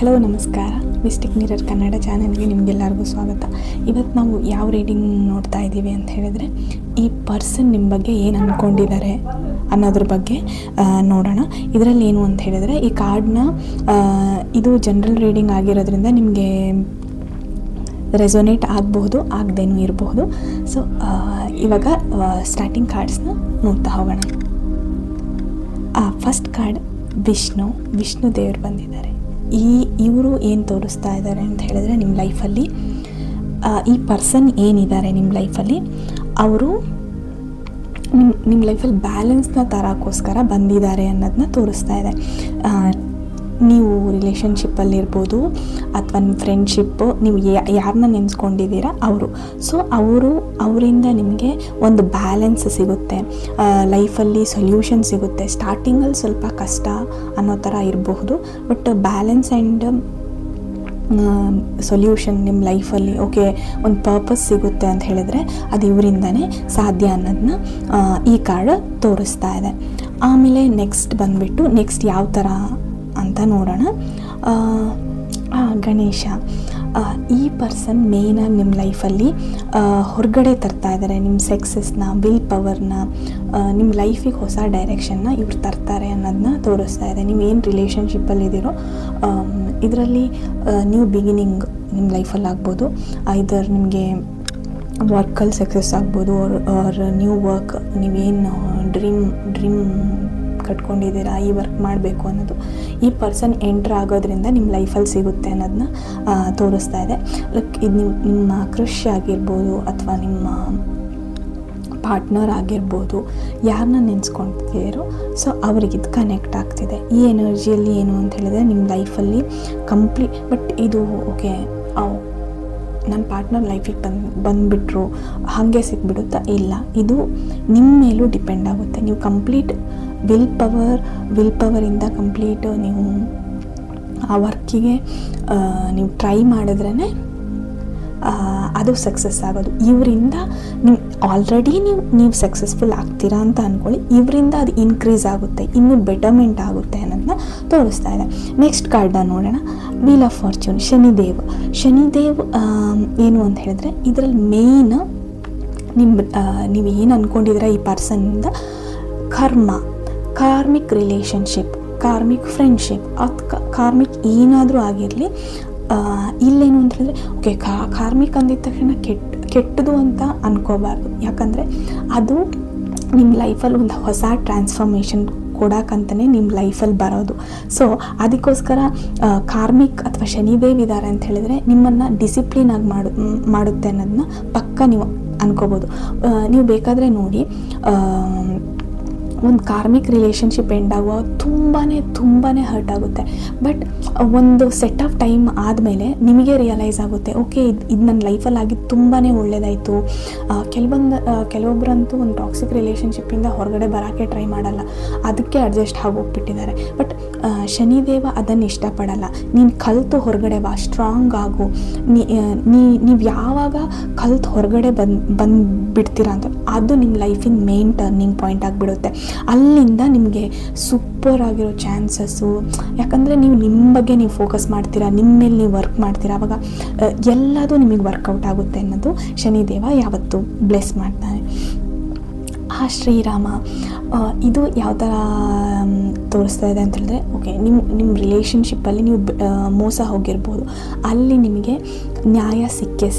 Hello ನಮಸ್ಕಾರ. Mistake mirror Kannada ಚಾನೆಲ್ಗೆ ನಿಮಗೆಲ್ಲರಿಗೂ ಸ್ವಾಗತ. ಇವತ್ತು ನಾವು ಯಾವ ರೀಡಿಂಗ್ ನೋಡ್ತಾ ಇದ್ದೀವಿ ಅಂತ ಹೇಳಿದ್ರೆ, ಈ ಪರ್ಸನ್ ನಿಮ್ಮ ಬಗ್ಗೆ ಏನು ಅಂದ್ಕೊಂಡಿದ್ದಾರೆ ಅನ್ನೋದ್ರ ಬಗ್ಗೆ ನೋಡೋಣ. ಇದರಲ್ಲಿ ಏನು ಅಂತ ಹೇಳಿದರೆ, ಈ ಕಾರ್ಡ್ನ ಇದು ಜನರಲ್ ರೀಡಿಂಗ್ ಆಗಿರೋದ್ರಿಂದ ನಿಮಗೆ ರೆಸೊನೇಟ್ ಆಗಬಹುದು, ಆಗದೇನೂ ಇರಬಹುದು. ಸೊ ಇವಾಗ ಸ್ಟಾರ್ಟಿಂಗ್ ಕಾರ್ಡ್ಸ್ನ ನೋಡ್ತಾ ಹೋಗೋಣ. ಫಸ್ಟ್ ಕಾರ್ಡ್ ವಿಷ್ಣು ದೇವರು ಬಂದಿದ್ದಾರೆ. ಇವರು ಏನು ತೋರಿಸ್ತಾ ಇದ್ದಾರೆ ಅಂತ ಹೇಳಿದ್ರೆ, ನಿಮ್ಮ ಲೈಫಲ್ಲಿ ಈ ಪರ್ಸನ್ ಏನಿದ್ದಾರೆ ನಿಮ್ಮ ಲೈಫಲ್ಲಿ, ಅವರು ನಿಮ್ಮ ಲೈಫಲ್ಲಿ ಬ್ಯಾಲೆನ್ಸ್ನ ತರೋಕ್ಕೋಸ್ಕರ ಬಂದಿದ್ದಾರೆ ಅನ್ನೋದನ್ನ ತೋರಿಸ್ತಾ ಇದೆ. ನೀವು ರಿಲೇಷನ್ಶಿಪ್ಪಲ್ಲಿರ್ಬೋದು ಅಥವಾ ನಿಮ್ಮ ಫ್ರೆಂಡ್ಶಿಪ್ಪು, ನೀವು ಯಾರನ್ನ ನೆನೆಸ್ಕೊಂಡಿದ್ದೀರಾ ಅವರು. ಸೊ ಅವರಿಂದ ನಿಮಗೆ ಒಂದು ಬ್ಯಾಲೆನ್ಸ್ ಸಿಗುತ್ತೆ, ಲೈಫಲ್ಲಿ ಸೊಲ್ಯೂಷನ್ ಸಿಗುತ್ತೆ. ಸ್ಟಾರ್ಟಿಂಗಲ್ಲಿ ಸ್ವಲ್ಪ ಕಷ್ಟ ಅನ್ನೋ ಥರ ಇರಬಹುದು, ಬಟ್ ಬ್ಯಾಲೆನ್ಸ್ ಆ್ಯಂಡ್ ಸೊಲ್ಯೂಷನ್ ನಿಮ್ಮ ಲೈಫಲ್ಲಿ ಓಕೆ ಒಂದು ಪರ್ಪಸ್ ಸಿಗುತ್ತೆ ಅಂತ ಹೇಳಿದರೆ ಅದು ಇವರಿಂದನೇ ಸಾಧ್ಯ ಅನ್ನೋದನ್ನ ಈ ಕಾರ್ಡ್ ತೋರಿಸ್ತಾ ಇದೆ. ಆಮೇಲೆ ನೆಕ್ಸ್ಟ್ ಯಾವ ಥರ ಅಂತ ನೋಡೋಣ. ಗಣೇಶ, ಈ ಪರ್ಸನ್ ಮೇಯ್ನಾಗಿ ನಿಮ್ಮ ಲೈಫಲ್ಲಿ ಹೊರಗಡೆ ತರ್ತಾ ಇದ್ದಾರೆ. ನಿಮ್ಮ ಸಕ್ಸಸ್ನ, ವಿಲ್ ಪವರ್ನ, ನಿಮ್ಮ ಲೈಫಿಗೆ ಹೊಸ ಡೈರೆಕ್ಷನ್ನ ಇವ್ರು ತರ್ತಾರೆ ಅನ್ನೋದನ್ನ ತೋರಿಸ್ತಾ ಇದೆ. ನೀವೇನು ರಿಲೇಷನ್ಶಿಪ್ಪಲ್ಲಿದ್ದೀರೋ ಇದರಲ್ಲಿ ನ್ಯೂ ಬಿಗಿನಿಂಗ್ ನಿಮ್ಮ ಲೈಫಲ್ಲಿ ಆಗ್ಬೋದು. ಐದರ್ ನಿಮಗೆ ವರ್ಕಲ್ಲಿ ಸಕ್ಸಸ್ ಆಗ್ಬೋದು, ಆರ್ ನ್ಯೂ ವರ್ಕ್, ನೀವೇನು ಡ್ರೀಮ್ ಕಟ್ಕೊಂಡಿದ್ದೀರಾ, ಈ ವರ್ಕ್ ಮಾಡಬೇಕು ಅನ್ನೋದು ಈ ಪರ್ಸನ್ ಎಂಟ್ರ್ ಆಗೋದ್ರಿಂದ ನಿಮ್ಮ ಲೈಫಲ್ಲಿ ಸಿಗುತ್ತೆ ಅನ್ನೋದನ್ನ ತೋರಿಸ್ತಾ ಇದೆ. ಲೈಕ್ ಇದು ನಿಮ್ಮ ಕೃಷಿ ಆಗಿರ್ಬೋದು ಅಥವಾ ನಿಮ್ಮ ಪಾರ್ಟ್ನರ್ ಆಗಿರ್ಬೋದು, ಯಾರನ್ನ ನೆನೆಸ್ಕೊಳ್ತಿದ್ದೀರೋ ಸೊ ಅವ್ರಿಗೆ ಇದು ಕನೆಕ್ಟ್ ಆಗ್ತಿದೆ. ಈ ಎನರ್ಜಿಯಲ್ಲಿ ಏನು ಅಂತ ಹೇಳಿದ್ರೆ, ನಿಮ್ಮ ಲೈಫಲ್ಲಿ ಬಟ್ ಇದು ಓಕೆ ನನ್ನ ಪಾರ್ಟ್ನರ್ ಲೈಫಿಗೆ ಬಂದುಬಿಟ್ರು ಹಾಗೆ ಸಿಕ್ಬಿಡುತ್ತಾ? ಇಲ್ಲ, ಇದು ನಿಮ್ಮ ಮೇಲೂ ಡಿಪೆಂಡ್ ಆಗುತ್ತೆ. ನೀವು ಕಂಪ್ಲೀಟ್ ವಿಲ್ ಪವರಿಂದ ಕಂಪ್ಲೀಟ್ ನೀವು ಆ ವರ್ಕಿಗೆ ನೀವು ಟ್ರೈ ಮಾಡಿದ್ರೇ ಅದು ಸಕ್ಸಸ್ ಆಗೋದು. ಇವರಿಂದ ನೀವು ಆಲ್ರೆಡಿ ನೀವು ಸಕ್ಸಸ್ಫುಲ್ ಆಗ್ತೀರಾ ಅಂತ ಅಂದ್ಕೊಳ್ಳಿ, ಇವರಿಂದ ಅದು ಇನ್ಕ್ರೀಸ್ ಆಗುತ್ತೆ, ಇನ್ನೂ ಬೆಟರ್ಮೆಂಟ್ ಆಗುತ್ತೆ ಅನ್ನೋದನ್ನ ತೋರಿಸ್ತಾ ಇದೆ. ನೆಕ್ಸ್ಟ್ ಕಾರ್ಡನ್ನ ನೋಡೋಣ. ವೀಲ್ ಆಫ್ ಫಾರ್ಚೂನ್, ಶನಿದೇವ್ ಏನು ಅಂತ ಹೇಳಿದ್ರೆ, ಇದರಲ್ಲಿ ಮೇಯ್ನ್ ನೀವು ಏನು ಅಂದ್ಕೊಂಡಿದ್ದೀರ ಈ ಪರ್ಸನ್ನಿಂದ karmic relationship, karmic friendship, karmic ಏನಾದರೂ ಆಗಿರಲಿ. ಇಲ್ಲೇನು ಅಂತ ಹೇಳಿದ್ರೆ, ಓಕೆ ಕಾರ್ಮಿಕ್ ಅಂದಿದ ತಕ್ಷಣ ಕೆಟ್ಟದು ಅಂತ ಅನ್ಕೋಬಾರ್ದು. ಯಾಕಂದರೆ ಅದು ನಿಮ್ಮ ಲೈಫಲ್ಲಿ ಒಂದು ಹೊಸ ಟ್ರಾನ್ಸ್ಫಾರ್ಮೇಷನ್ ಕೊಡೋಕ್ಕಂತಲೇ ನಿಮ್ಮ ಲೈಫಲ್ಲಿ ಬರೋದು. ಸೊ ಅದಕ್ಕೋಸ್ಕರ ಕಾರ್ಮಿಕ್ ಅಥವಾ ಶನಿದೇವ್ ಇದ್ದಾರೆ ಅಂತ ಹೇಳಿದರೆ ನಿಮ್ಮನ್ನು ಡಿಸಿಪ್ಲಿನ್ ಆಗಿ ಮಾಡುತ್ತೆ ಅನ್ನೋದನ್ನ ಪಕ್ಕ ನೀವು ಅನ್ಕೋಬೋದು. ನೀವು ಬೇಕಾದರೆ ನೋಡಿ, ಒಂದು ಕಾರ್ಮಿಕ್ ರಿಲೇಷನ್ಶಿಪ್ ಎಂಡ್ ಆಗುವಾಗ ತುಂಬಾ ಹರ್ಟ್ ಆಗುತ್ತೆ. ಬಟ್ ಒಂದು ಸೆಟ್ ಆಫ್ ಟೈಮ್ ಆದಮೇಲೆ ನಿಮಗೆ ರಿಯಲೈಸ್ ಆಗುತ್ತೆ, ಓಕೆ ಇದು ನನ್ನ ಲೈಫಲ್ಲಿ ಆಗಿದ್ದು ತುಂಬಾ ಒಳ್ಳೆಯದಾಯಿತು. ಕೆಲವೊಬ್ಬರಂತೂ ಒಂದು ಟಾಕ್ಸಿಕ್ ರಿಲೇಷನ್ಶಿಪ್ಪಿಂದ ಹೊರಗಡೆ ಬರೋಕ್ಕೆ ಟ್ರೈ ಮಾಡಲ್ಲ, ಅದಕ್ಕೆ ಅಡ್ಜಸ್ಟ್ ಆಗೋಗ್ಬಿಟ್ಟಿದ್ದಾರೆ. ಬಟ್ ಶನಿದೇವ ಅದನ್ನು ಇಷ್ಟಪಡಲ್ಲ. ನೀನು ಕಲಿತು ಹೊರಗಡೆ ಬಾ, ಸ್ಟ್ರಾಂಗ್ ಆಗು. ನೀವು ಯಾವಾಗ ಕಲಿತು ಹೊರಗಡೆ ಬಂದುಬಿಡ್ತೀರಾ ಅಂತ ಅದು ನಿಮ್ಮ ಲೈಫಿನ ಮೇನ್ ಟರ್ನಿಂಗ್ ಪಾಯಿಂಟ್ ಆಗಿಬಿಡುತ್ತೆ. ಅಲ್ಲಿಂದ ನಿಮಗೆ ಸೂಪರ್ ಆಗಿರೋ ಚಾನ್ಸಸ್ಸು, ಯಾಕಂದರೆ ನೀವು ನಿಮ್ಮ ಬಗ್ಗೆ ನೀವು ಫೋಕಸ್ ಮಾಡ್ತೀರಾ, ನಿಮ್ಮ ಮೇಲೆ ನೀವು ವರ್ಕ್ ಮಾಡ್ತೀರಾ, ಆವಾಗ ಎಲ್ಲದೂ ನಿಮಗೆ ವರ್ಕೌಟ್ ಆಗುತ್ತೆ ಅನ್ನೋದು ಶನಿದೇವ ಯಾವತ್ತೂ ಬ್ಲೆಸ್ ಮಾಡ್ತಾನೆ. ಶ್ರೀರಾಮ, ಇದು ಯಾವ ಥರ ತೋರಿಸ್ತಾ ಇದೆ ಅಂತ ಹೇಳಿದ್ರೆ, ಓಕೆ ನಿಮ್ಮ ರಿಲೇಷನ್ಶಿಪ್ಪಲ್ಲಿ ನೀವು ಮೋಸ ಹೋಗಿರ್ಬೋದು, ಅಲ್ಲಿ ನಿಮಗೆ ನ್ಯಾಯ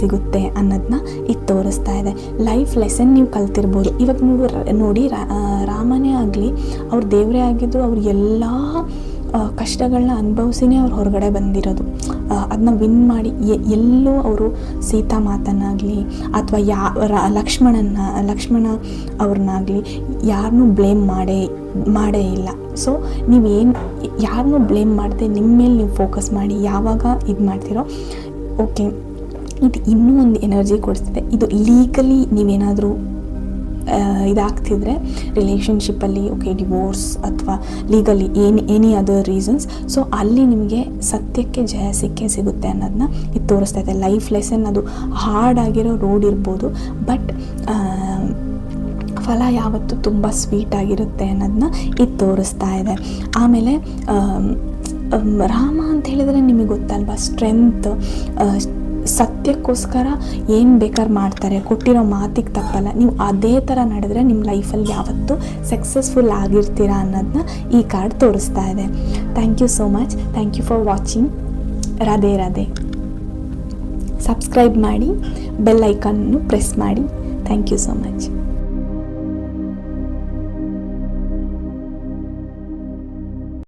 ಸಿಗುತ್ತೆ ಅನ್ನೋದನ್ನ ಇದು ತೋರಿಸ್ತಾ ಇದೆ. ಲೈಫ್ ಲೆಸನ್ ನೀವು ಕಲ್ತಿರ್ಬೋದು. ಇವಾಗ ನೀವು ನೋಡಿ, ರಾಮನೇ ಆಗಲಿ, ಅವ್ರ ದೇವರೇ ಆಗಿದ್ರು, ಅವ್ರು ಎಲ್ಲ ಕಷ್ಟಗಳನ್ನ ಅನುಭವಿಸಿನೇ ಅವ್ರು ಹೊರಗಡೆ ಬಂದಿರೋದು. ಅದನ್ನ ವಿನ್ ಮಾಡಿ ಎಲ್ಲೂ ಅವರು ಸೀತಾ ಮಾತನ್ನಾಗಲಿ ಅಥವಾ ಲಕ್ಷ್ಮಣ ಅವ್ರನ್ನಾಗಲಿ ಯಾರನ್ನೂ ಬ್ಲೇಮ್ ಮಾಡೇ ಇಲ್ಲ. ಸೊ ನೀವೇನು ಯಾರನ್ನೂ ಬ್ಲೇಮ್ ಮಾಡದೆ ನಿಮ್ಮ ಮೇಲೆ ನೀವು ಫೋಕಸ್ ಮಾಡಿ ಯಾವಾಗ ಇದು ಮಾಡ್ತೀರೋ, ಓಕೆ ಇದು ಇನ್ನೂ ಒಂದು ಎನರ್ಜಿ ಕೊಡಿಸ್ತಿದೆ. ಇದು ಲೀಗಲಿ ನೀವೇನಾದರೂ ಇದಾಗ್ತಿದ್ರೆ ರಿಲೇಷನ್ಶಿಪ್ಪಲ್ಲಿ, ಓಕೆ ಡಿವೋರ್ಸ್ ಅಥವಾ legally any other reasons, so ಅಲ್ಲಿ ನಿಮಗೆ ಸತ್ಯಕ್ಕೆ ಜಯ ಸಿಗುತ್ತೆ ಅನ್ನೋದನ್ನ ಇದು ತೋರಿಸ್ತಾ ಇದೆ. ಲೈಫ್ ಲೆಸನ್, ಅದು ಹಾರ್ಡ್ ಆಗಿರೋ ರೋಡ್ ಇರ್ಬೋದು, ಬಟ್ ಫಲ ಯಾವತ್ತೂ ತುಂಬ ಸ್ವೀಟ್ ಆಗಿರುತ್ತೆ ಅನ್ನೋದನ್ನ ಇದು ತೋರಿಸ್ತಾ ಇದೆ. ಆಮೇಲೆ ರಾಮ ಅಂತ ಹೇಳಿದರೆ ನಿಮಗೆ ಗೊತ್ತಲ್ವಾ, ಸ್ಟ್ರೆಂತ್, ಸತ್ಯಕ್ಕೋಸ್ಕರ ಏನು ಬೇಕಾದ್ರೆ ಮಾಡ್ತಾರೆ, ಕೊಟ್ಟಿರೋ ಮಾತಿಗೆ ತಪ್ಪಲ್ಲ. ನೀವು ಅದೇ ಥರ ನಡೆದ್ರೆ ನಿಮ್ಮ ಲೈಫಲ್ಲಿ ಯಾವತ್ತೂ ಸಕ್ಸಸ್ಫುಲ್ ಆಗಿರ್ತೀರಾ ಅನ್ನೋದನ್ನ ಈ ಕಾರ್ಡ್ ತೋರಿಸ್ತಾ ಇದೆ. Thank you so much. Thank you for watching. Radhe Radhe. Subscribe ಮಾಡಿ, ಬೆಲ್ ಐಕಾನನ್ನು ಪ್ರೆಸ್ ಮಾಡಿ. Thank you so much.